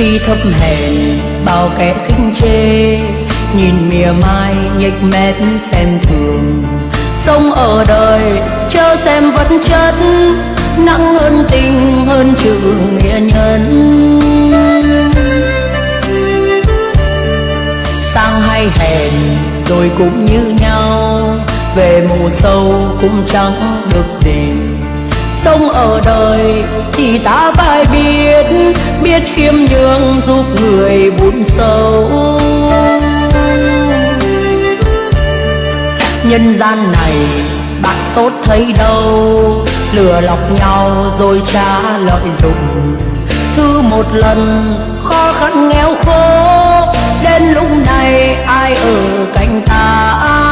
khi thấp hèn bao kẻ khinh chê, nhìn mỉa mai nhếch mép xem thường. Sống ở đời chớ xem vật chất, nặng hơn tình hơn chữ nghĩa nhân. Sang hay hèn rồi cũng như nhau, về mù sâu cũng chẳng được gì. Sống ở đời chỉ ta phải biết khiêm nhường giúp người buồn sâu. Nhân gian này bạn tốt thấy đâu, lừa lọc nhau rồi trả lợi dụng. Thứ một lần khó khăn nghèo khổ, đến lúc này ai ở cạnh ta.